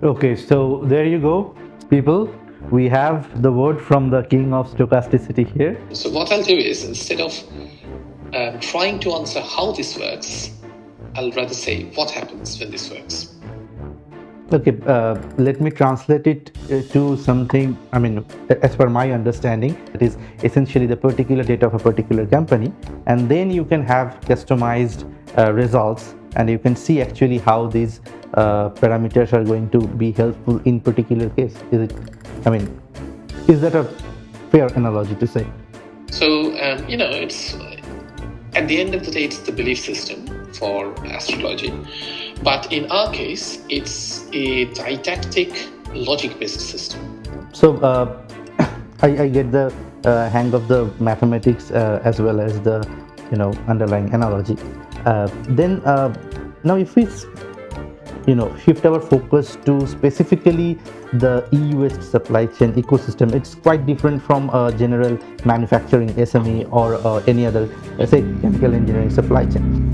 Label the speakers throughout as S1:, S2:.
S1: Okay, so there you go, people. We have the word from the king of stochasticity here.
S2: So what I'll do is, instead of trying to answer how this works, I'll rather say what happens when this works.
S1: Okay, let me translate it to something, as per my understanding, that is essentially the particular data of a particular company, and then you can have customized results, and you can see actually how these parameters are going to be helpful in particular case. I mean, is that a fair analogy to say?
S2: So, it's at the end of the day, it's the belief system for astrology. But in our case, it's a didactic, logic-based system.
S1: So I get the hang of the mathematics as well as the underlying analogy. Then now if we shift our focus to specifically the e-waste supply chain ecosystem, it's quite different from general manufacturing SME or any other, say, chemical engineering supply chain.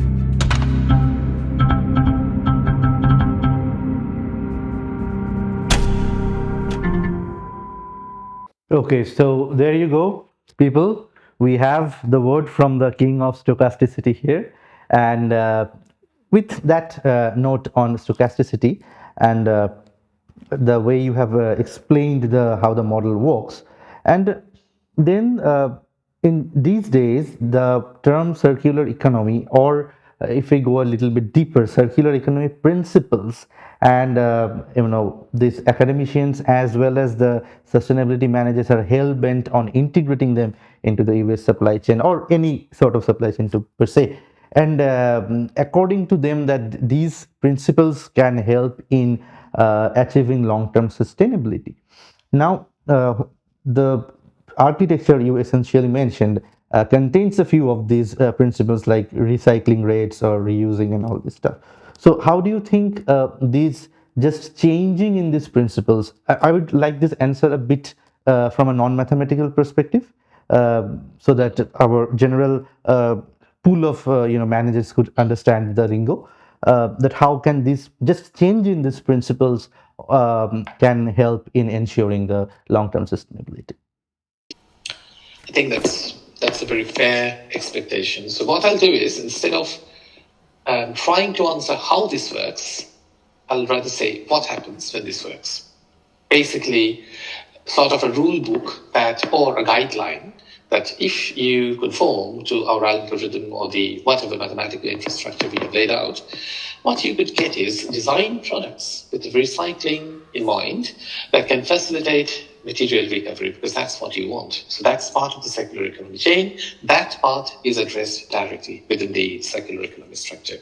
S1: Okay, so there you go, people. We have the word from the king of stochasticity here. And with that note on stochasticity and the way you have explained how the model works, and then in these days, the term circular economy, or if we go a little bit deeper, circular economy principles, and these academicians as well as the sustainability managers are hell bent on integrating them into the US supply chain or any sort of supply chain to per se. And according to them, that these principles can help in achieving long-term sustainability. Now, the architecture you essentially mentioned contains a few of these principles like recycling rates or reusing and all this stuff. So, how do you think these just changing in these principles? I would like this answer a bit from a non-mathematical perspective, so that our general pool of managers could understand the lingo. That how can this just change in these principles can help in ensuring the long-term sustainability?
S2: I think that's a very fair expectation. So what I'll do is, instead of trying to answer how this works, I'll rather say what happens when this works. Basically, sort of a rule book that, or a guideline that if you conform to our algorithm or the whatever mathematical infrastructure we have laid out, what you could get is design products with recycling in mind that can facilitate material recovery, because that's what you want. So that's part of the circular economy chain. That part is addressed directly within the circular economy structure.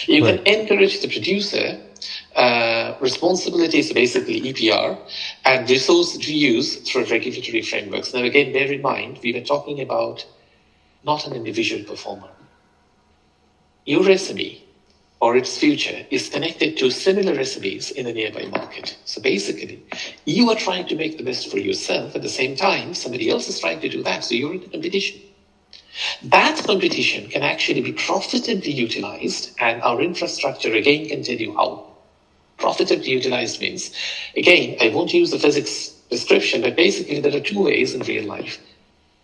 S2: You can encourage the producer responsibilities, basically EPR, and resource reuse through regulatory frameworks. Now, again, bear in mind, we were talking about not an individual performer. Your recipe or its future is connected to similar recipes in the nearby market. So basically, you are trying to make the best for yourself. At the same time, somebody else is trying to do that. So you're in a competition. That competition can actually be profitably utilized, and our infrastructure, again, can tell you how. Profitably utilized means, again, I won't use the physics description, but basically there are two ways in real life.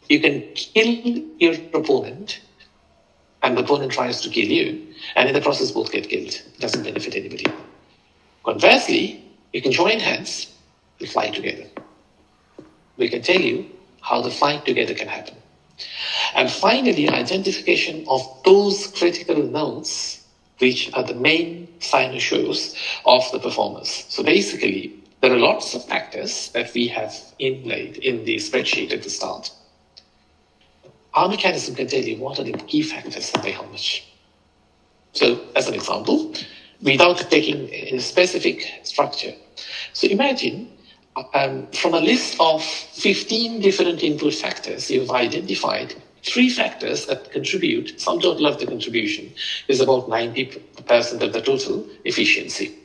S2: You can kill your opponent, and the opponent tries to kill you, and in the process both get killed. It doesn't benefit anybody. Conversely, you can join hands and fly together. We can tell you how the flight together can happen. And finally, identification of those critical nodes which are the main cynosures of the performers. So basically, there are lots of factors that we have inlaid in the spreadsheet at the start. Our mechanism can tell you what are the key factors and by how much. So as an example, without taking a specific structure. So imagine from a list of 15 different input factors, you've identified 3 factors that contribute, sum total of the contribution is about 90% of the total efficiency.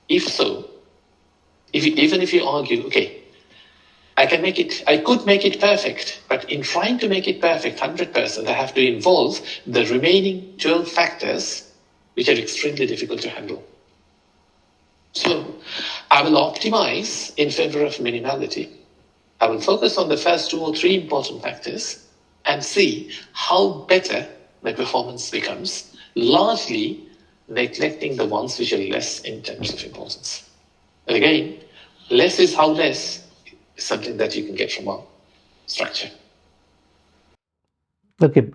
S2: If so, even if you argue, okay, I could make it perfect, but in trying to make it perfect 100%, I have to involve the remaining 12 factors, which are extremely difficult to handle. So I will optimize in favor of minimality. I will focus on the first two or three important factors and see how better my performance becomes, largely neglecting the ones which are less in terms of importance. And again, less is how less is something that you can get from our structure.
S1: Okay,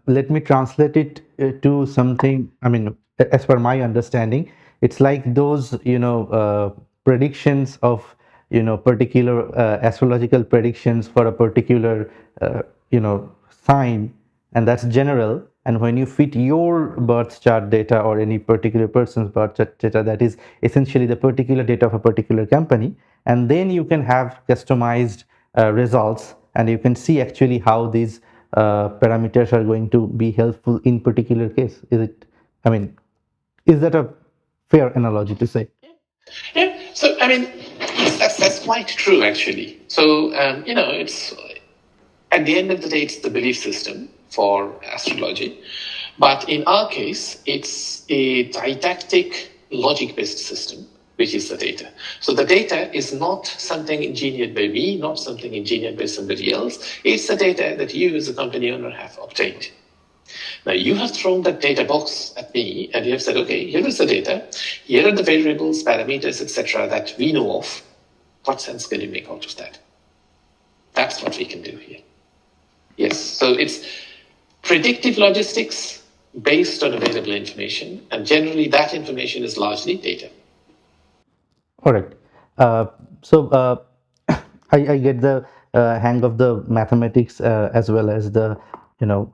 S1: let me translate it to something. I mean, as per my understanding, it's like those, predictions of, particular astrological predictions for a particular, sign, and that's general. And when you fit your birth chart data or any particular person's birth chart data, that is essentially the particular data of a particular company, and then you can have customized results, and you can see actually how these parameters are going to be helpful in particular case. Is it? I mean, is that a fair analogy to say?
S2: Yeah, so I mean, that's quite true actually. So it's at the end of the day, it's the belief system for astrology, but in our case, it's a didactic, logic-based system, which is the data. So the data is not something engineered by me, not something engineered by somebody else. It's the data that you, as a company owner, have obtained. Now, you have thrown that data box at me and you have said, okay, here is the data, here are the variables, parameters, etc., that we know of. What sense can you make out of that? That's what we can do here. Yes, so it's predictive logistics based on available information, and generally that information is largely data.
S1: All right. Uh, so I get the hang of the mathematics as well as the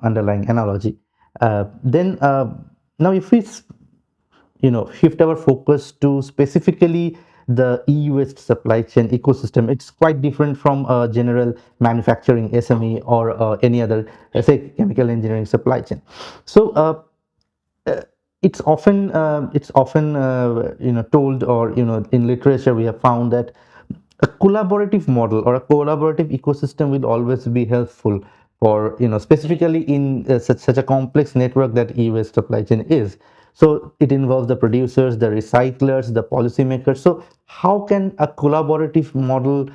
S1: underlying analogy. Then now if we shift our focus to specifically the e-waste supply chain ecosystem, it's quite different from general manufacturing SME or any other say chemical engineering supply chain. So it's often told, or in literature we have found that a collaborative model or a collaborative ecosystem will always be helpful for specifically in such a complex network that e-waste supply chain is. So it involves the producers, the recyclers, the policymakers. So how can a collaborative model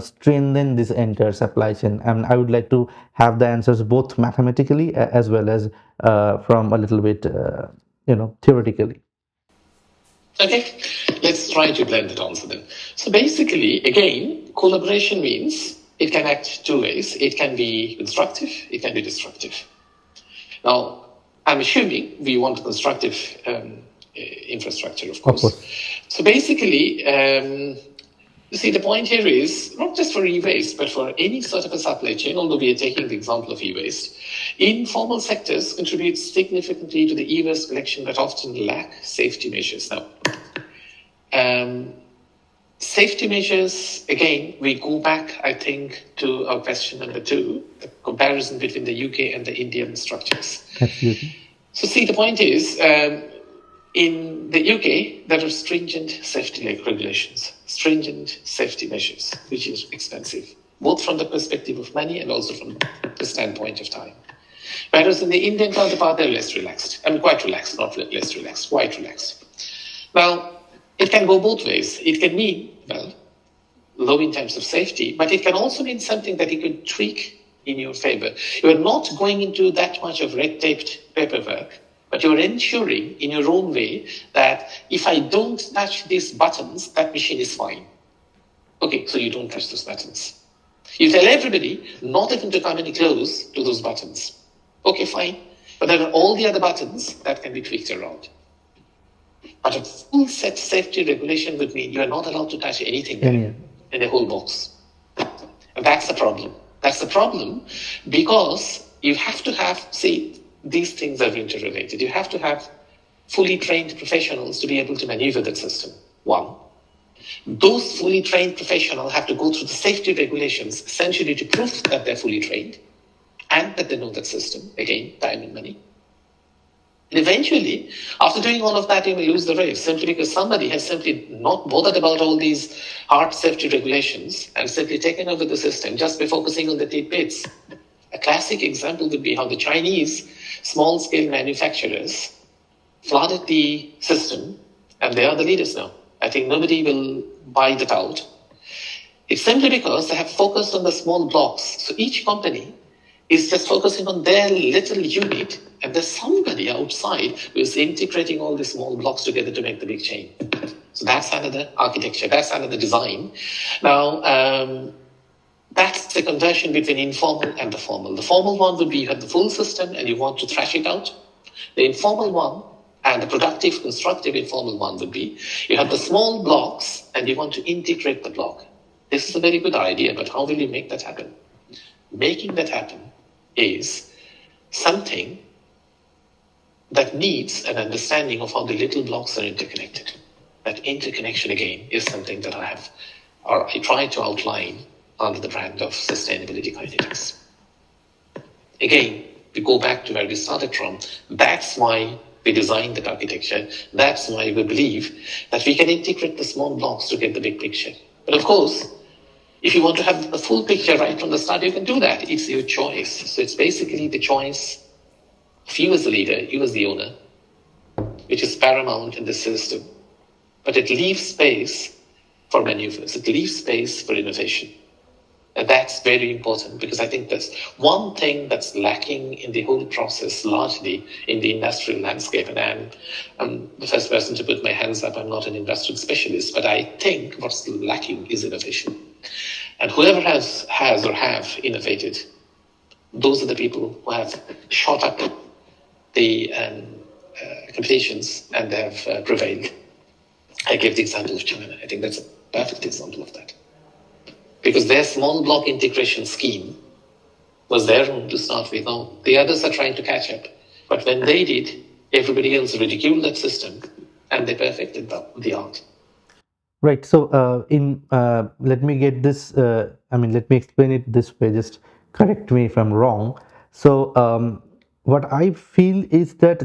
S1: strengthen this entire supply chain? And I would like to have the answers both mathematically as well as from a little bit theoretically.
S2: Okay, let's try to blend it also then. So basically, again, collaboration means it can act two ways. It can be constructive, it can be destructive. Now, I'm assuming we want a constructive infrastructure, of
S1: Of
S2: course.
S1: course.
S2: So basically, you see, the point here is not just for e-waste, but for any sort of a supply chain, although we are taking the example of e-waste, informal sectors contribute significantly to the e-waste collection but often lack safety measures. Now, safety measures, again, we go back, I think, to our question number 2, the comparison between the UK and the Indian structures.
S1: Absolutely.
S2: So see, the point is, in the UK, there are stringent safety regulations, stringent safety measures, which is expensive, both from the perspective of money and also from the standpoint of time. Whereas in the Indian counterpart, they're less relaxed. I mean, quite relaxed, not less relaxed, quite relaxed. Now, it can go both ways. It can mean, well, low in terms of safety, but it can also mean something that you can tweak in your favor. You're not going into that much of red taped paperwork, but you're ensuring in your own way that if I don't touch these buttons, that machine is fine. Okay, so you don't touch those buttons. You tell everybody not even to come any close to those buttons. Okay, fine. But there are all the other buttons that can be tweaked around. But a full set safety regulation would mean you are not allowed to touch anything there in the whole box. And that's the problem. That's the problem because you have to have, see, these things are interrelated. You have to have fully trained professionals to be able to maneuver that system. One. Those fully trained professionals have to go through the safety regulations essentially to prove that they're fully trained and that they know that system. Again, time and money. And eventually, after doing all of that, you may lose the race simply because somebody has simply not bothered about all these hard safety regulations and simply taken over the system just by focusing on the tidbits. A classic example would be how the Chinese small-scale manufacturers flooded the system, and they are the leaders now. I think nobody will buy that out. It's simply because they have focused on the small blocks. So each company is just focusing on their little unit, and there's somebody outside who is integrating all these small blocks together to make the big chain. So that's another architecture, that's another design. Now, that's the conversion between informal and the formal. The formal one would be you have the full system and you want to thrash it out. The informal one and the productive, constructive informal one would be you have the small blocks and you want to integrate the block. This is a very good idea, but how will you make that happen? Making that happen is something that needs an understanding of how the little blocks are interconnected. That interconnection, again, is something that I try to outline under the brand of sustainability kinetics. Again, we go back to where we started from. That's why we designed that architecture. That's why we believe that we can integrate the small blocks to get the big picture. But of course, if you want to have the full picture right from the start, you can do that. It's your choice. So it's basically the choice of you as the leader, you as the owner, which is paramount in the system. But it leaves space for maneuvers. It leaves space for innovation. And that's very important because I think there's one thing that's lacking in the whole process, largely in the industrial landscape. And I'm the first person to put my hands up. I'm not an industrial specialist, but I think what's lacking is innovation. And whoever has or have innovated, those are the people who have shot up the competitions and they have prevailed. I gave the example of China. I think that's a perfect example of that. Because their small block integration scheme was their own to start with. Now, the others are trying to catch up. But when they did, everybody else ridiculed that system and they perfected the art.
S1: Right. So, in let me get this. Let me explain it this way. Just correct me if I'm wrong. So, what I feel is that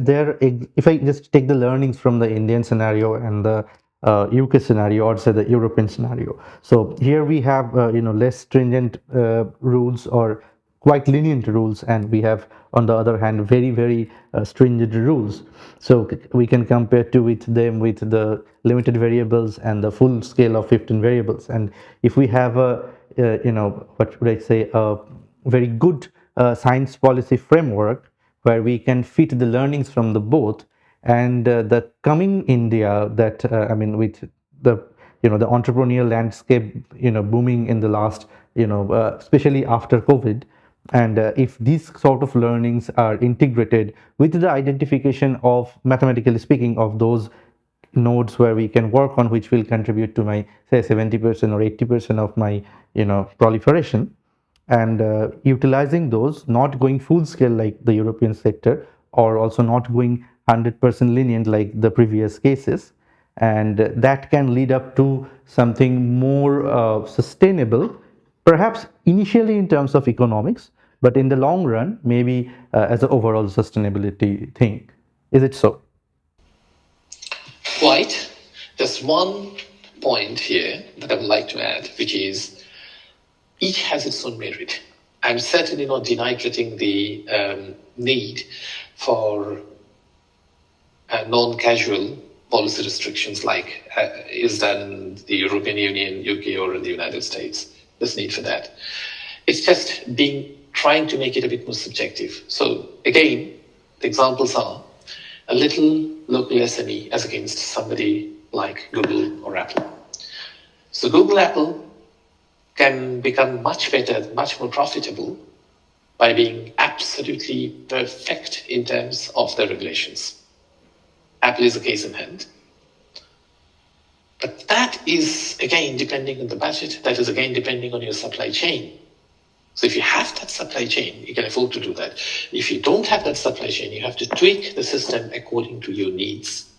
S1: if I just take the learnings from the Indian scenario and the UK scenario, or say the European scenario. So here we have less stringent rules or quite lenient rules, and we have on the other hand very very stringent rules. So we can compare to with them with the limited variables and the full scale of 15 variables. And if we have a what would I say, a very good science policy framework where we can fit the learnings from the both, and the coming India that with the the entrepreneurial landscape booming in the last especially after COVID. And if these sort of learnings are integrated with the identification of, mathematically speaking, of those nodes where we can work on, which will contribute to my say 70% or 80% of my proliferation, and utilizing those, not going full scale like the European sector, or also not going 100% lenient like the previous cases. And that can lead up to something more sustainable, perhaps initially in terms of economics, but in the long run, maybe as an overall sustainability thing. Is it so?
S2: Quite. There's one point here that I would like to add, which is each has its own merit. I'm certainly not denigrating the need for non-casual policy restrictions like is done in the European Union, UK, or in the United States. There's need for that. It's just trying to make it a bit more subjective. So again, the examples are a little local SME as against somebody like Google or Apple. So Google, Apple can become much better, much more profitable by being absolutely perfect in terms of the regulations. Apple is a case in hand. But that is, again, depending on the budget. That is, again, depending on your supply chain. So if you have that supply chain, you can afford to do that. If you don't have that supply chain, you have to tweak the system according to your needs.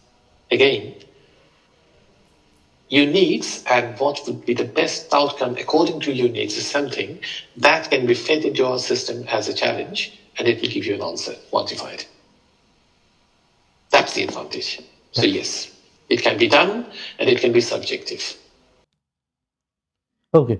S2: Again, your needs and what would be the best outcome according to your needs is something that can be fed into our system as a challenge, and it will give you an answer, quantified. That's the advantage. So yes, it can be done and it can be subjective.
S1: Okay,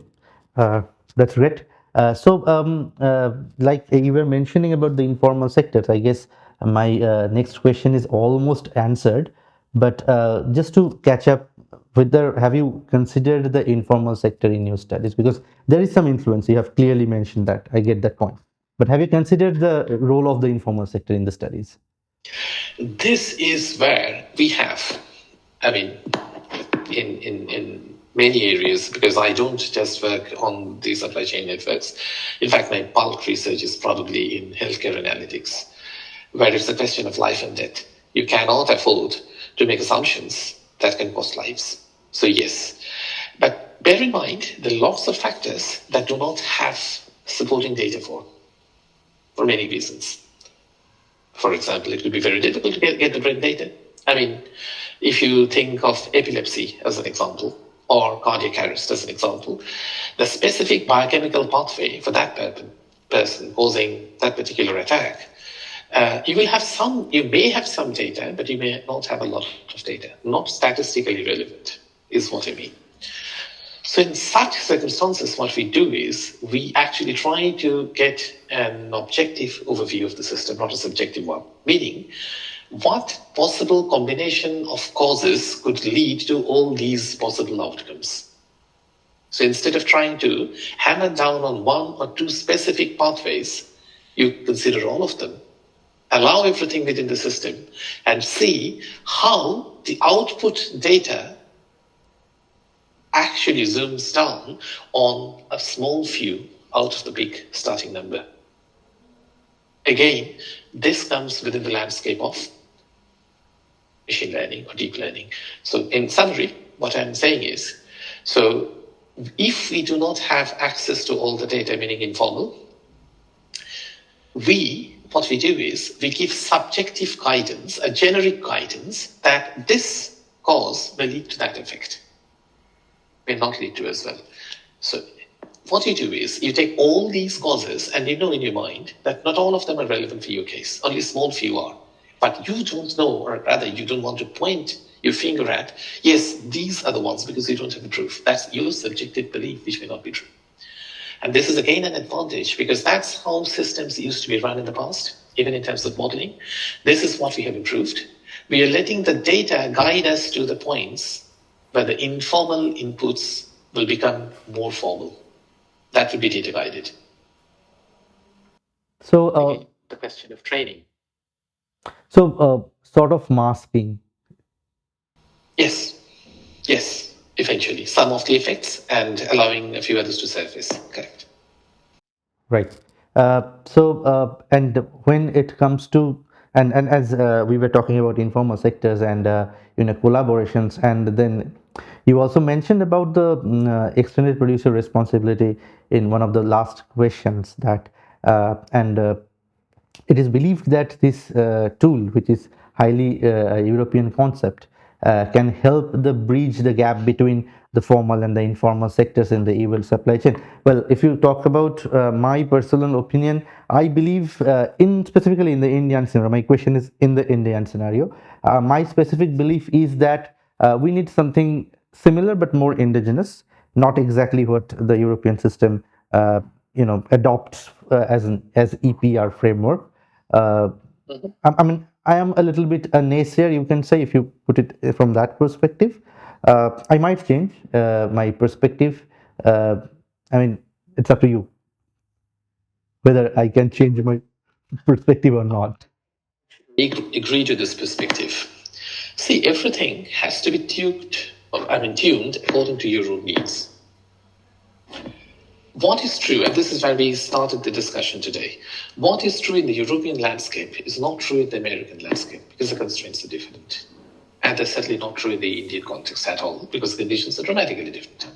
S1: that's great. Like you were mentioning about the informal sectors, I guess my next question is almost answered. But just to catch up whether have you considered the informal sector in your studies? Because there is some influence. You have clearly mentioned that. I get that point. But have you considered the role of the informal sector in the studies?
S2: This is where we have, I mean, in many areas, because I don't just work on the supply chain networks. In fact, my bulk research is probably in healthcare analytics, where it's a question of life and death. You cannot afford to make assumptions that can cost lives. So, yes. But bear in mind, there are lots of factors that do not have supporting data for many reasons. For example, it could be very difficult to get the brain data. I mean, if you think of epilepsy as an example, or cardiac arrest as an example, the specific biochemical pathway for that person causing that particular attack, you may have some data, but you may not have a lot of data. Not statistically relevant, is what I mean. So in such circumstances, what we do is we actually try to get an objective overview of the system, not a subjective one. Meaning, what possible combination of causes could lead to all these possible outcomes? So instead of trying to hammer down on one or two specific pathways, you consider all of them, allow everything within the system, and see how the output data actually zooms down on a small few out of the big starting number. Again, this comes within the landscape of machine learning or deep learning. So in summary, what I'm saying is, so if we do not have access to all the data, meaning informal, what we do is we give subjective guidance, a generic guidance that this cause may lead to that effect. May not lead to as well. So what you do is you take all these causes and you know in your mind that not all of them are relevant for your case. Only a small few are. But you don't know, or rather you don't want to point your finger at, yes, these are the ones, because you don't have the proof. That's your subjective belief, which may not be true. And this is again an advantage, because that's how systems used to be run in the past, even in terms of modeling. This is what we have improved. We are letting the data guide us to the points where the informal inputs will become more formal. That would be data guided.
S1: So,
S2: Again, the question of training.
S1: sort of masking.
S2: Yes, yes, eventually. Some of the effects and allowing a few others to surface. Correct.
S1: Right. And when it comes to, and as we were talking about informal sectors and collaborations, and then you also mentioned about the extended producer responsibility in one of the last questions that and it is believed that this tool, which is highly European concept, can help the bridge the gap between the formal and the informal sectors in the e-world supply chain. Well, if you talk about my personal opinion, I believe in specifically in the Indian scenario. My question is in the Indian scenario. My specific belief is that we need something similar but more indigenous, not exactly what the European system adopts as EPR framework. Uh, I mean, I am a little bit a naysayer, you can say, if you put it from that perspective. I might change my perspective. I mean, it's up to you whether I can change my perspective or not.
S2: Agree to this perspective. See, everything has to be tuned according to your own needs. What is true, and this is why we started the discussion today, what is true in the European landscape is not true in the American landscape because the constraints are different. And they're certainly not true in the Indian context at all because the conditions are dramatically different.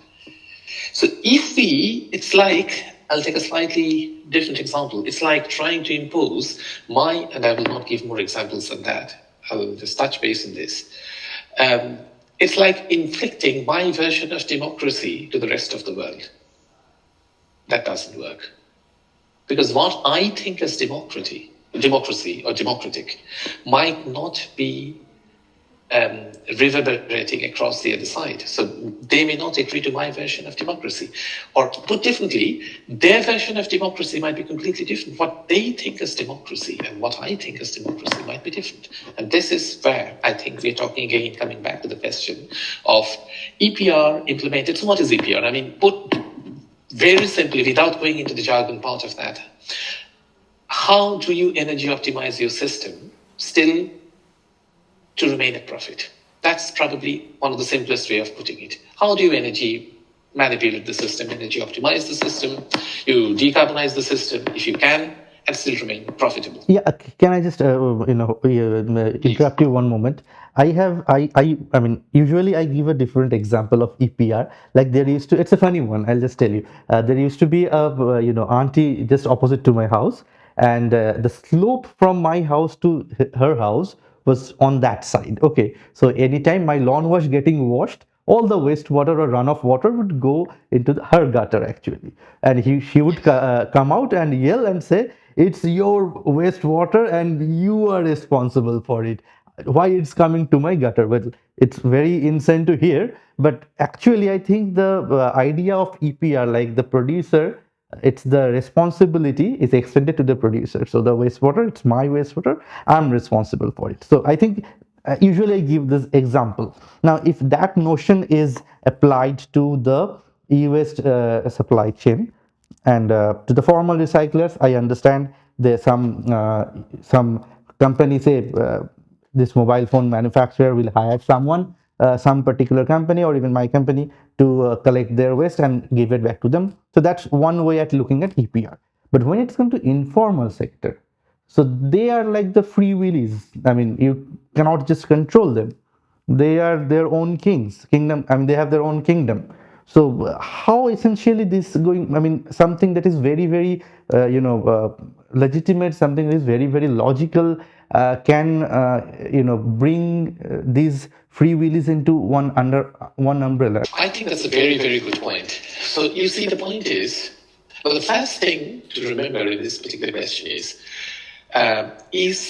S2: So it's like, I'll take a slightly different example. It's like trying to impose and I will not give more examples than that. I'll just touch base on this. It's like inflicting my version of democracy to the rest of the world. That doesn't work. Because what I think as democracy or democratic might not be reverberating across the other side. So they may not agree to my version of democracy. Or put differently, their version of democracy might be completely different. What they think is democracy and what I think is democracy might be different. And this is where I think we're talking again, coming back to the question of EPR implemented. So what is EPR? I mean, put very simply, without going into the jargon part of that, how do you energy optimize your system still to remain at profit? That's probably one of the simplest way of putting it. How do you energy manipulate the system, energy optimize the system, you decarbonize the system if you can, and still remain profitable?
S1: Yeah, can I just interrupt you one moment? I mean, usually I give a different example of EPR. Like there used to, it's a funny one. I'll just tell you. There used to be a auntie just opposite to my house, and the slope from my house to her house was on that side. Okay, so anytime my lawn was getting washed, all the wastewater or runoff water would go into her gutter actually, and she would come out and yell and say, it's your wastewater and you are responsible for it. Why it's coming to my gutter? Well, it's very insane to hear, but actually I think the idea of EPR, like the producer, it's the responsibility is extended to the producer. So the wastewater, it's my wastewater, I'm responsible for it. So I think usually I give this example. Now if that notion is applied to the e-waste supply chain, and to the formal recyclers, I understand there's some company, say this mobile phone manufacturer will hire someone, some particular company or even my company, to collect their waste and give it back to them. So that's one way at looking at EPR. But when it's come to informal sector, so they are like the free willies. I mean, you cannot just control them. They are their own kingdom. I mean, they have their own kingdom. So how essentially this going? I mean, something that is very, very, legitimate, something that is very, very logical, can bring these free willies into one under one umbrella.
S2: I think that's a very, very good point. So you see, the point is, well, the first thing to remember in this particular question is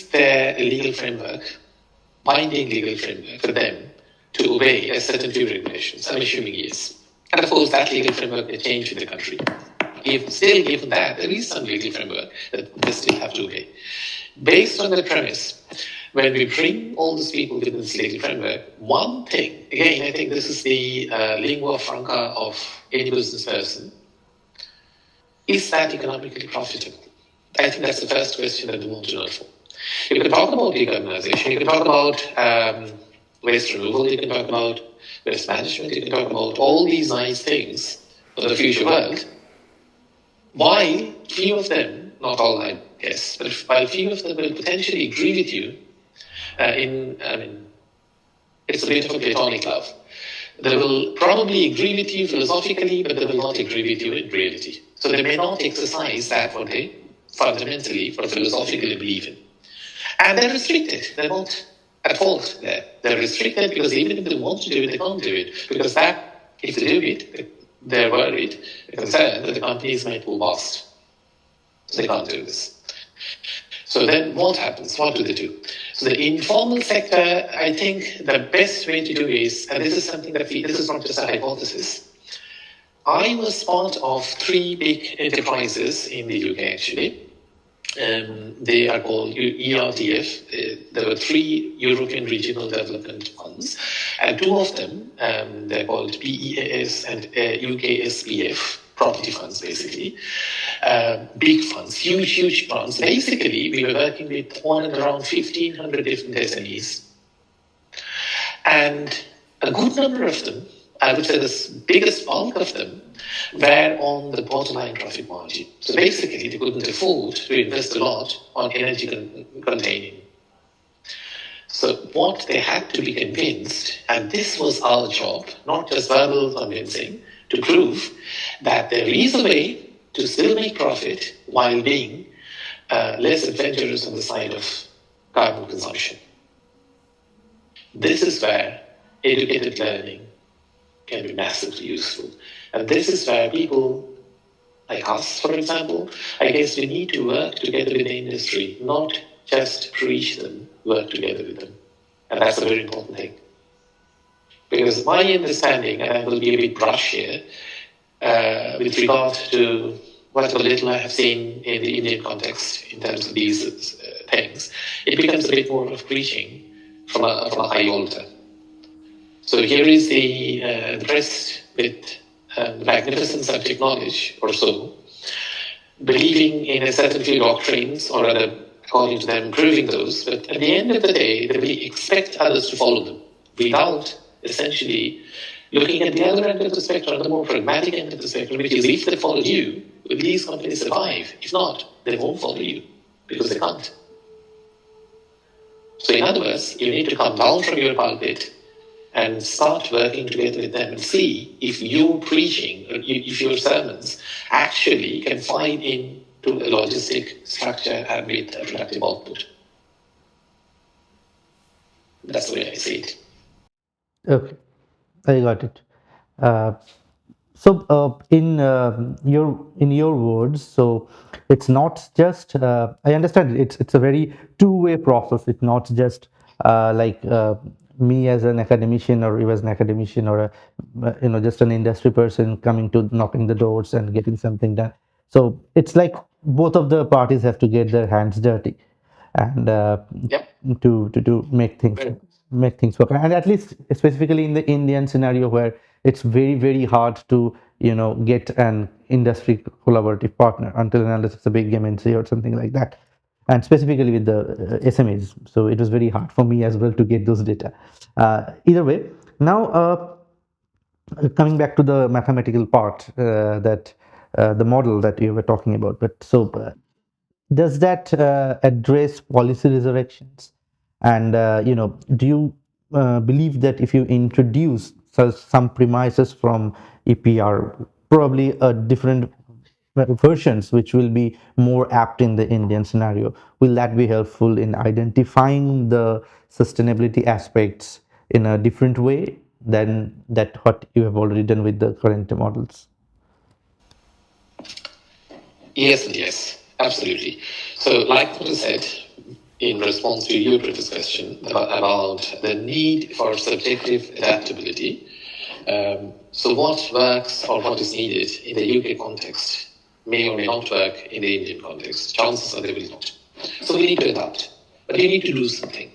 S2: there a legal framework, binding legal framework for them to obey a certain few regulations? I'm assuming yes. And of course, that legal framework may change in the country. Still, given that, there is some legal framework that they still have to obey. Based on the premise, when we bring all these people within this legal framework, one thing, again, I think this is the lingua franca of any business person, is that economically profitable? I think that's the first question that we want to know for. You can talk about decarbonization, you can talk about waste removal, you can talk about waste management, you can talk about all these nice things for the future world, while few of them, not all I guess, but while few of them will potentially agree with you it's a bit of a platonic love. They will probably agree with you philosophically, but they will not agree with you in reality. So they may not exercise that what they fundamentally or philosophically believe in. And they're restricted. They're not at fault there. They're restricted because even if they want to do it, they can't do it. Because that, if they do it, they're worried, they're concerned that the companies might go bust. So they can't do this. So then what happens? What do they do? So the informal sector, I think the best way to do is, and this is something that this is not just a hypothesis. I was part of 3 big enterprises in the UK actually. They are called ERDF. There were 3 European Regional Development Funds, and 2 of them, they're called PEAS and UKSPF, property funds basically. Big funds, huge funds. Basically, we were working with around 1,500 different SMEs. And a good number of them, I would say the biggest bulk of them, were on the bottom line profit margin. So basically, they couldn't afford to invest a lot on energy containing. So what they had to be convinced, and this was our job, not just verbal convincing, to prove that there is a way to still make profit while being less adventurous on the side of carbon consumption. This is where educated learning can be massively useful. And this is where people like us, for example, I guess we need to work together with the industry, not just preach them, work together with them. And that's a very important thing. Because my understanding, and I will be a bit brush here, with regard to what little I have seen in the Indian context in terms of these things, it becomes a bit more of preaching from a high altar. So here is the priest with the magnificent subject knowledge or so, believing in a certain few doctrines, or rather, according to them, proving those, but at the end of the day, they will expect others to follow them without essentially looking at the other end of the spectrum, the more pragmatic end of the spectrum, which is if they follow you, will these companies survive? If not, they won't follow you because they can't. So, in other words, you need to come down from your pulpit and start working together with them and see if your preaching, or if your sermons actually can find into a logistic structure and with a productive output. That's the way I see it.
S1: Okay, I got it. Uh, in your words, so it's not just I understand it's a very two-way process. It's not just like me as an academician, or you as an academician, or just an industry person coming to knocking the doors and getting something done. So it's like both of the parties have to get their hands dirty, and
S2: Yep.
S1: to make things work. And at least specifically in the Indian scenario, where it's very very hard to get an industry collaborative partner until and unless it's a big MNC or something like that, and specifically with the SMEs. So it was very hard for me as well to get those data. Either way, now coming back to the mathematical part, that the model that you were talking about. But so does that address policy resurrections? And do you believe that if you introduce some premises from EPR, probably a different versions which will be more apt in the Indian scenario, will that be helpful in identifying the sustainability aspects in a different way than that what you have already done with the current models?
S2: Yes, and yes, absolutely. So, like what I said in response to your previous question about the need for subjective adaptability, so what works or what is needed in the UK context may or may not work in the Indian context. Chances are they will not. So we need to adapt, but you need to do something.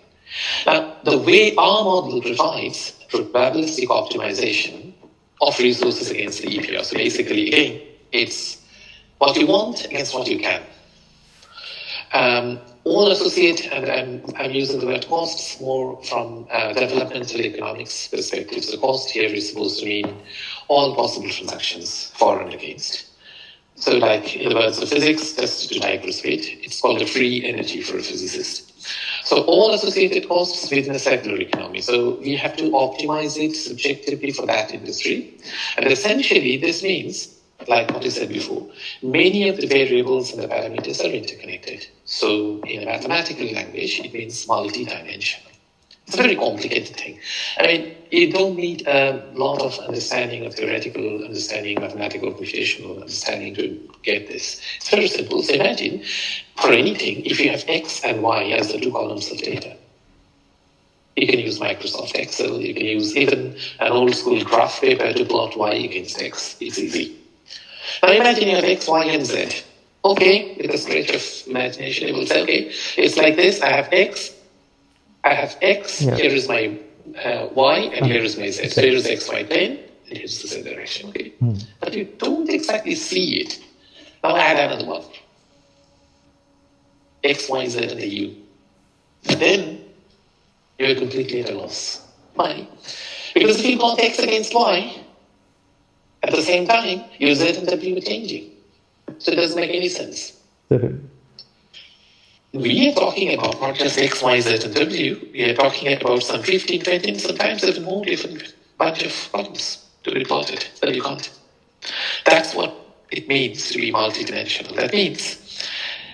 S2: Now, the way our model provides probabilistic optimization of resources against the EPR. So basically, again, it's what you want against what you can. All associate, and I'm using the word costs more from developmental economics perspective. So cost here is supposed to mean all possible transactions for and against. So like in the words of physics, just to digress a bit, it's called a free energy for a physicist. So all associated costs within a circular economy. So we have to optimize it subjectively for that industry. And essentially this means, like what I said before, many of the variables and the parameters are interconnected. So in a mathematical language, it means multi-dimensional. It's a very complicated thing. I mean, you don't need a lot of understanding of theoretical understanding, mathematical, computational understanding to get this. It's very simple. So imagine, for anything, if you have X and Y as the two columns of data, you can use Microsoft Excel, you can use even an old school graph paper to plot Y against X. It's easy. Now imagine you have X, Y, and Z. Okay, with a stretch of imagination, you will say, okay, it's like this. I have X,
S1: Yeah.
S2: here is my Y, and here is my Z. So here is the XY plane, and here's the Z direction, okay? But you don't exactly see it. Now add another one. X, Y, Z, and the U. And then you're completely at a loss. Why? Because if you plot X against Y, at the same time, your Z and W are changing. So it doesn't make any sense. We are talking about not just X, Y, Z, and W. We are talking about some 15, 20, and sometimes even more different bunch of columns to be plotted that you can't. That's what it means to be multidimensional. That means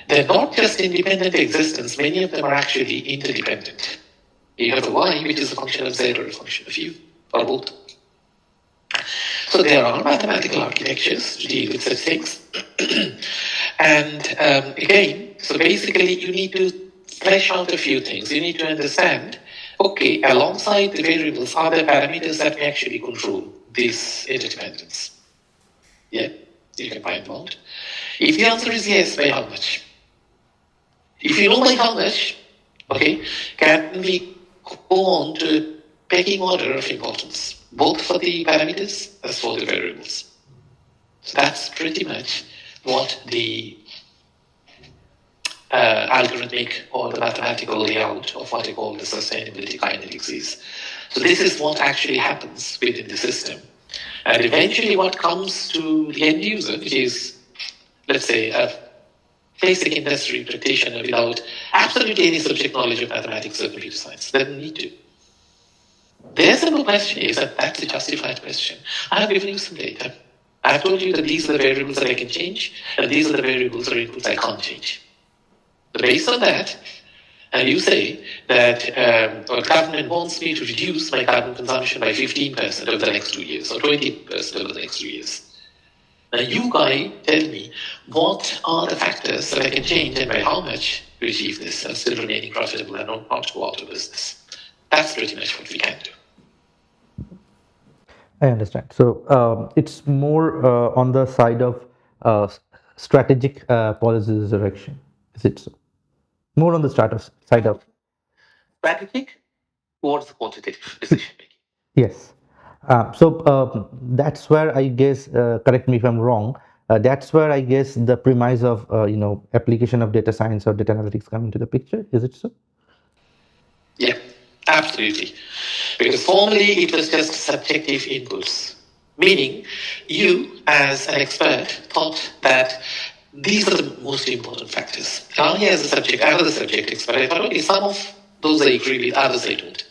S2: they're not just independent existence, many of them are actually interdependent. You have a Y, which is a function of Z or a function of U, or both. So there are mathematical architectures to deal with such things. And again, so basically you need to flesh out a few things. You need to understand, Okay, alongside the variables, are there parameters that may actually control this interdependence? Yeah, you can find them out. If the answer is yes, by how much? If you know by how much, okay, can we go on to a pecking order of importance, both for the parameters as for the variables? So that's pretty much what the algorithmic or the mathematical layout of what I call the sustainability kinetics is. So this is what actually happens within the system. And eventually what comes to the end user, which is, let's say, a basic industry practitioner without absolutely any subject knowledge of mathematics or computer science. They don't need to. Their simple question is, and that's a justified question. I have given you some data. I have told you that these are the variables that I can change, and these are the variables or inputs I can't change. But based on that, and you say that the government wants me to reduce my carbon consumption by 15% over the next 2 years, or 20% over the next 2 years. Now you guys tell me what are the factors that I can change and by how much to achieve this and still remaining profitable and not go out of business. That's pretty much what we can do.
S1: I understand. So it's more on the side of strategic policy direction. Is it so? More on the side of
S2: Strategic towards the quantitative decision making.
S1: yes. So that's where I guess. Correct me if I'm wrong. That's where I guess the premise of application of data science or data analytics come into the picture. Is it so?
S2: Yeah, absolutely. Because formerly it was just subjective inputs, meaning you, as an expert, thought that these are the most important factors. I, as a subject, I was a subject expert. I thought, okay, some of those I agree with, others I don't.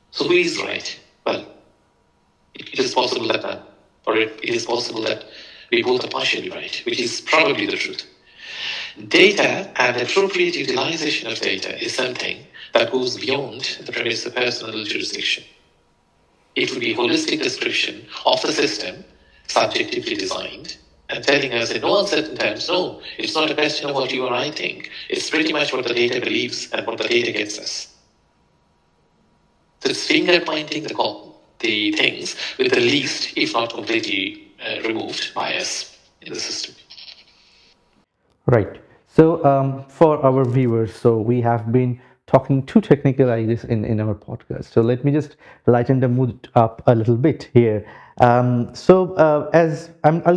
S2: So who is right? Well, it is possible that or it is possible that we both are partially right, which is probably the truth. Data and appropriate utilization of data is something that goes beyond the premise of personal jurisdiction. It would be a holistic description of the system, subjectively designed, and telling us in no uncertain terms, no, it's not a question of what you or I think. It's pretty much what the data believes and what the data gets us. So it's finger pointing the things with the least, if not completely removed, bias in the system.
S1: Right. So, for our viewers, so we have been talking too technical, I guess, in our podcast. So let me just lighten the mood up a little bit here. I'll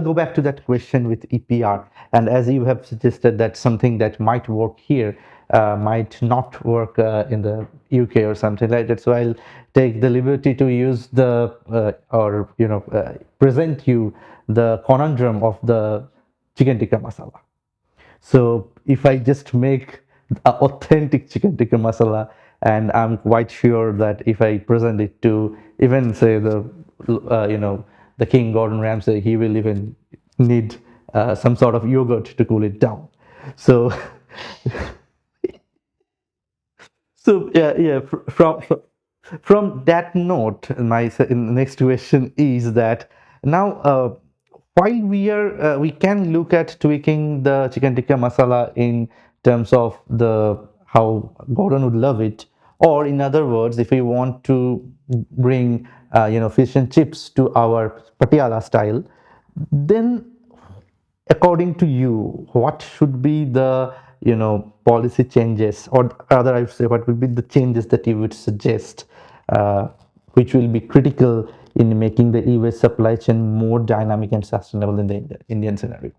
S1: go back to that question with EPR, and as you have suggested, that something that might work here might not work in the UK or something like that. So I'll take the liberty to use present you the conundrum of the chicken tikka masala. So if I just make authentic chicken tikka masala, and I'm quite sure that if I present it to even say the King Gordon Ramsay, he will even need some sort of yogurt to cool it down. So from that note, my next question is that now while we can look at tweaking the chicken tikka masala in terms of the how Gordon would love it, or in other words, if we want to bring fish and chips to our Patiala style, then according to you, what should be the policy changes, or rather, I would say, what would be the changes that you would suggest, which will be critical in making the e-waste supply chain more dynamic and sustainable in the Indian scenario?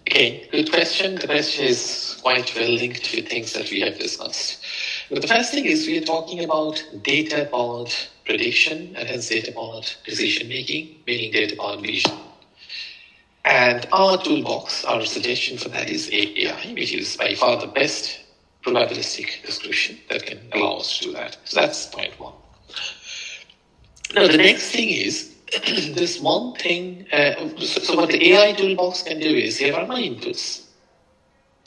S2: Okay, good question. The question is quite well linked to things that we have discussed. But the first thing is we are talking about data-powered prediction and hence data-powered decision making, meaning data-powered vision. And our toolbox, our suggestion for that is AI, which is by far the best probabilistic description that can allow us to do that. So that's point one. Now, the next thing is this one thing. So what the AI toolbox can do is here are my inputs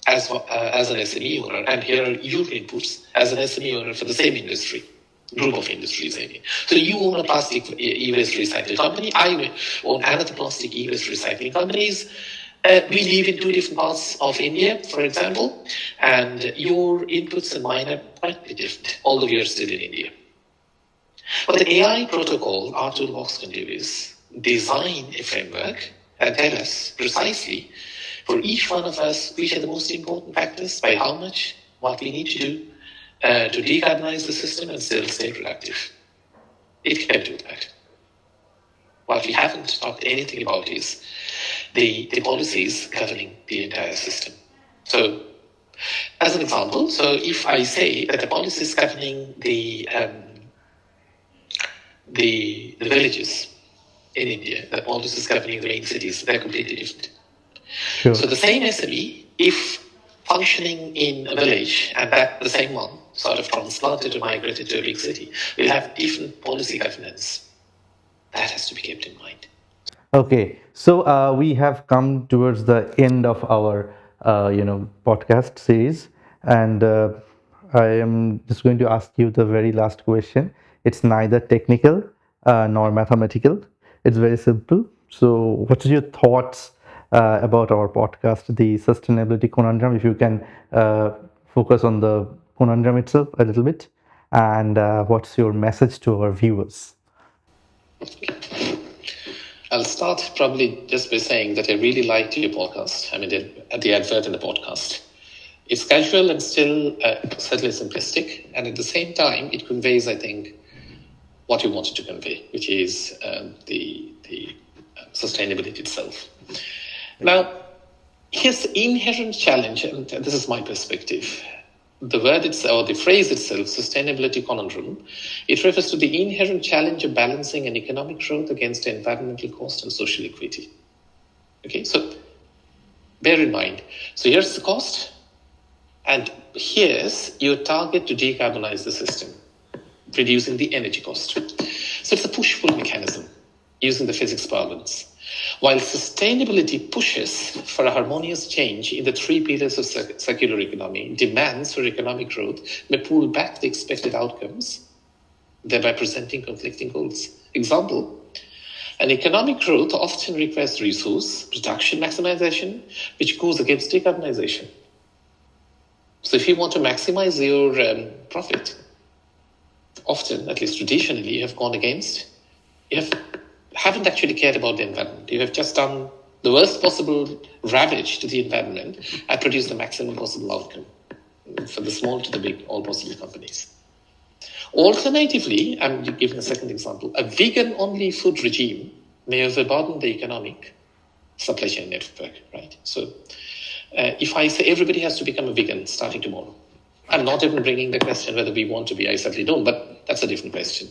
S2: as an SME owner, and here are your inputs as an SME owner for the same industry. Group of industries, I mean. So you own a plastic e-waste recycling company. I own another plastic e-waste recycling companies. We live in two different parts of India, for example, and your inputs and mine are quite different, although we are still in India. What the AI protocol, our toolbox can do is design a framework and tell us precisely for each one of us which are the most important factors, by how much, what we need to do to decarbonize the system and still stay productive. It can do that. What we haven't talked anything about is the policies governing the entire system. So, as an example, so if I say that the policies governing the villages in India, the policies governing the main cities, they're completely different.
S1: Sure.
S2: So the same SME, if functioning in a village and that the same one sort of transplanted or migrated to a big city, will have different policy governance. That has to be kept in mind.
S1: Okay, so we have come towards the end of our, podcast series, and I am just going to ask you the very last question. It's neither technical nor mathematical. It's very simple. So, what are your thoughts about our podcast, the Sustainability Conundrum? If you can focus on the conundrum itself a little bit, and what's your message to our viewers?
S2: I'll start probably just by saying that I really liked your podcast. I mean, the advert in the podcast. It's casual and still certainly simplistic, and at the same time, it conveys, I think, what you wanted to convey, which is the sustainability itself. Now, here's the inherent challenge, and this is my perspective. The word itself, or the phrase itself, sustainability conundrum, it refers to the inherent challenge of balancing an economic growth against environmental cost and social equity. Okay, so bear in mind. So here's the cost, and here's your target to decarbonize the system, reducing the energy cost. So it's a push-pull mechanism using the physics parlance. While sustainability pushes for a harmonious change in the three pillars of circular economy, demands for economic growth may pull back the expected outcomes, thereby presenting conflicting goals. Example, an economic growth often requires resource production maximization, which goes against decarbonization. So if you want to maximize your profit, often, at least traditionally, you have gone against, haven't actually cared about the environment. You have just done the worst possible ravage to the environment and produced the maximum possible outcome for the small to the big, all possible companies. Alternatively, I'm giving a second example, a vegan-only food regime may overburden the economic supply chain network, right? So if I say everybody has to become a vegan starting tomorrow, I'm not even bringing the question whether we want to be, I certainly don't, but that's a different question.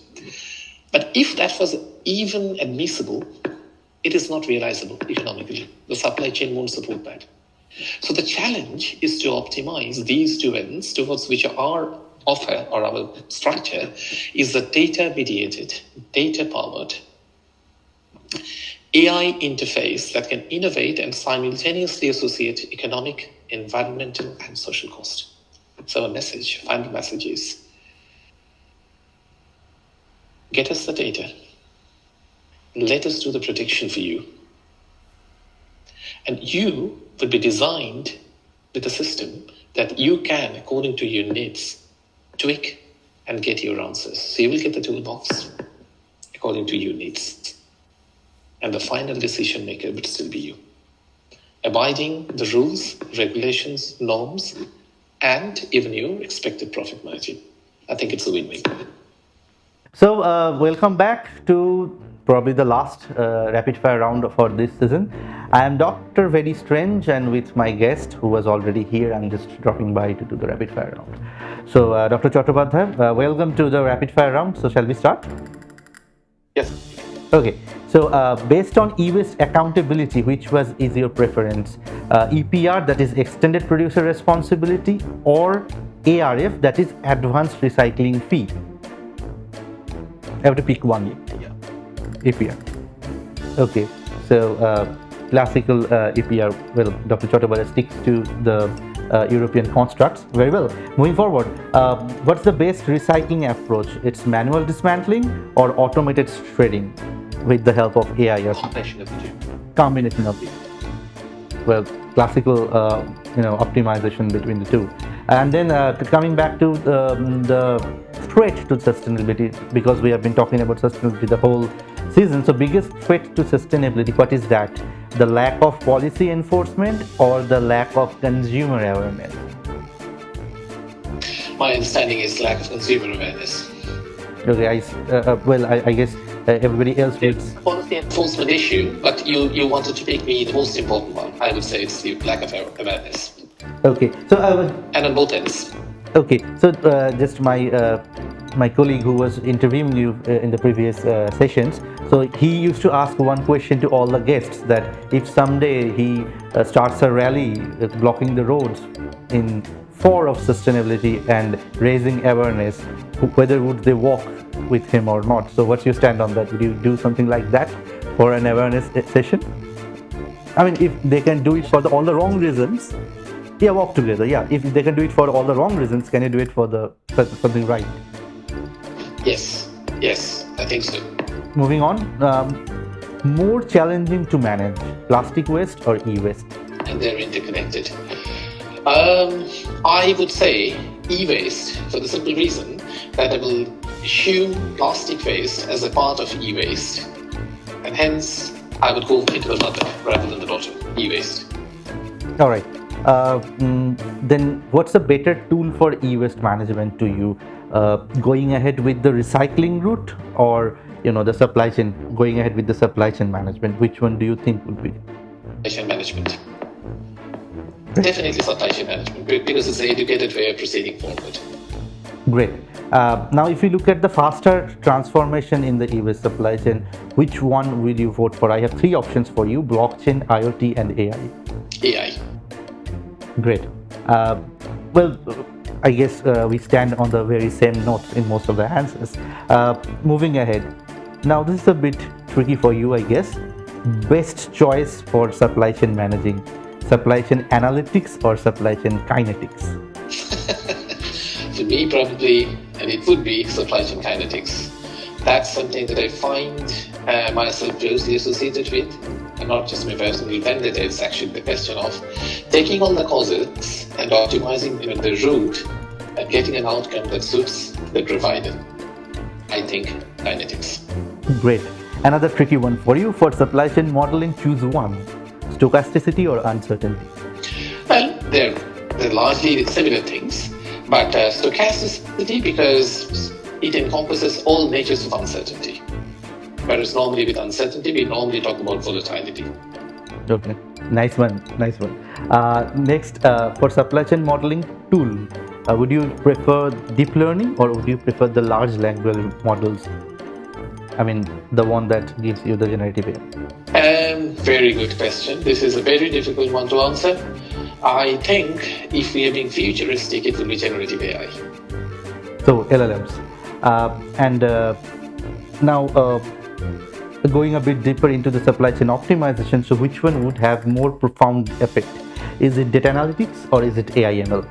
S2: But if that was even admissible, it is not realizable economically. The supply chain won't support that. So the challenge is to optimize these two ends towards which our offer or our structure is the data-mediated, data-powered AI interface that can innovate and simultaneously associate economic, environmental, and social cost. So a final message is, get us the data. Let us do the prediction for you. And you will be designed with a system that you can, according to your needs, tweak and get your answers. So you will get the toolbox according to your needs. And the final decision maker would still be you. Abiding the rules, regulations, norms, and even your expected profit margin. I think it's a win-win.
S1: So, welcome back to probably the last rapid fire round for this season. I am Dr. Very Strange, and with my guest who was already here, I'm just dropping by to do the rapid fire round. So, Dr. Chattopadhyay, welcome to the rapid fire round. So, shall we start?
S2: Yes.
S1: Okay. So, based on e-waste accountability, which is your preference? EPR, that is Extended Producer Responsibility, or ARF, that is Advanced Recycling Fee? I have to pick one.
S2: Yeah.
S1: EPR. Okay, so classical EPR. Well, Dr. Chattopadhyay sticks to the European constructs. Very well. Moving forward, what's the best recycling approach? It's manual dismantling or automated shredding with the help of AI or
S2: combination of the two.
S1: combination of these. well, classical optimization between the two. And then coming back to the threat to sustainability, because we have been talking about sustainability the whole season. So biggest threat to sustainability, what is that? The lack of policy enforcement or the lack of consumer awareness?
S2: My understanding is lack of consumer awareness.
S1: Okay, I guess everybody else would.
S2: It's policy enforcement issue, but you wanted to make me the most important one. I would say it's the lack of awareness,
S1: Okay, so I would.
S2: and on both ends.
S1: Okay, so just my colleague who was interviewing you in the previous sessions, so he used to ask one question to all the guests, that if someday he starts a rally blocking the roads in for of sustainability and raising awareness, whether would they walk with him or not. So what's your stand on that? Would you do something like that for an awareness session? I mean, if they can do it for all the wrong reasons, yeah, walk together. Yeah, if they can do it for all the wrong reasons, can you do it for the something right?
S2: Yes, yes, I think so.
S1: Moving on, more challenging to manage, plastic waste or e-waste?
S2: And they're interconnected. I would say e-waste for the simple reason that I will assume plastic waste as a part of e-waste, and hence I would go into the mother rather than the daughter, e-waste.
S1: All right. Then what's a better tool for e-waste management to you? Going ahead with the recycling route, or the supply chain, going ahead with the supply chain management? Which one do you think would be?
S2: Supply chain management. Definitely supply chain management, because it's the educated way of proceeding forward.
S1: Great. Now, if you look at the faster transformation in the e-waste supply chain, which one will you vote for? I have three options for you: blockchain, IoT, and AI.
S2: AI.
S1: Great. Well, I guess we stand on the very same notes in most of the answers. Moving ahead. Now, this is a bit tricky for you, I guess. Best choice for supply chain managing: supply chain analytics or supply chain kinetics?
S2: For me, probably, and it would be supply chain kinetics. That's something that I find myself closely associated with, and not just my personal vendetta. It's actually the question of taking all the causes and optimizing the route and getting an outcome that suits the provider. I think kinetics.
S1: Great. Another tricky one for you: for supply chain modeling, choose one: stochasticity or uncertainty?
S2: Well, they're largely similar things, but stochasticity, because it encompasses all natures of uncertainty. Whereas normally with uncertainty, we normally talk about volatility.
S1: Okay, nice one, nice one. Next, for supply chain modeling tool, would you prefer deep learning or would you prefer the large language models? I mean, the one that gives you the generative AI.
S2: Very good question. This is a very difficult one to answer. I think if we are being futuristic, it will be generative AI.
S1: So LLMs. And now going a bit deeper into the supply chain optimization, so which one would have more profound effect? Is it data analytics or is it AI ML?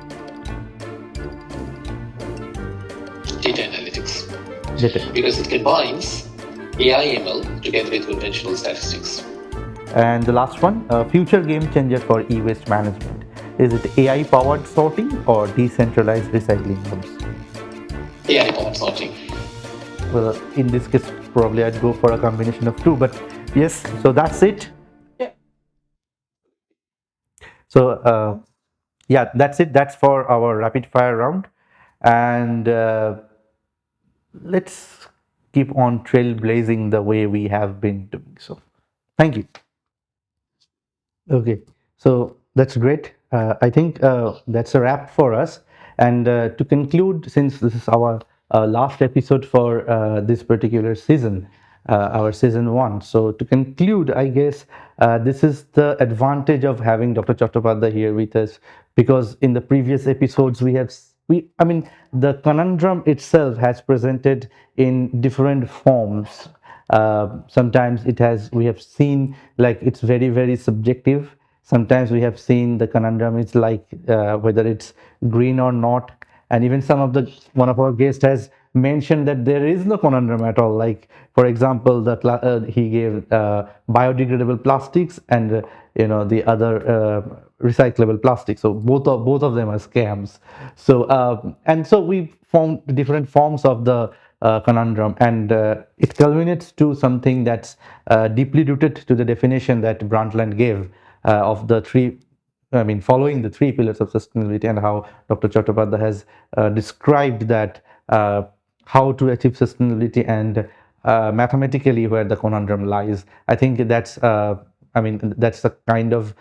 S2: Data analytics.
S1: Data.
S2: Because it combines AI ML together with conventional statistics.
S1: And the last one, future game changer for e-waste management. Is it AI powered sorting or decentralized recycling hubs?
S2: AI powered sorting.
S1: Well, in this case, probably I'd go for a combination of two, but yes, so that's it.
S2: Yeah.
S1: So, yeah, that's it. That's for our rapid fire round. And let's keep on trailblazing the way we have been doing so. Thank you. Okay, so that's great. I think that's a wrap for us. And to conclude, since this is our last episode for this particular season, our season one. So to conclude, I guess this is the advantage of having Dr. Chattopadhyay here with us, because in the previous episodes I mean, the conundrum itself has presented in different forms. Sometimes we have seen like it's very, very subjective. Sometimes we have seen the conundrum is like whether it's green or not. And even one of our guests has mentioned that there is no conundrum at all. Like, for example, he gave biodegradable plastics and the other recyclable plastics. So both of them are scams. So and so we found different forms of the conundrum, and it culminates to something that's deeply rooted to the definition that Brundtland gave of the three. I mean, following the three pillars of sustainability, and how Dr. Chattopadhyay has described that how to achieve sustainability, and mathematically where the conundrum lies. I think I mean, that's the kind of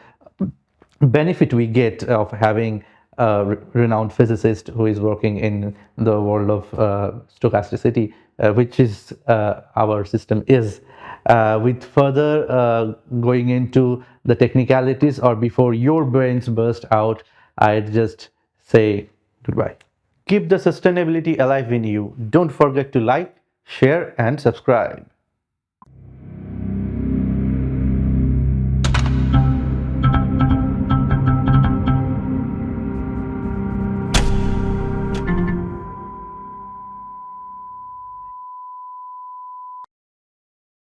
S1: benefit we get of having a renowned physicist who is working in the world of stochasticity, which is our system is. With further going into the technicalities, or before your brains burst out, I'd just say goodbye. Keep the sustainability alive in you. Don't forget to like, share, and subscribe.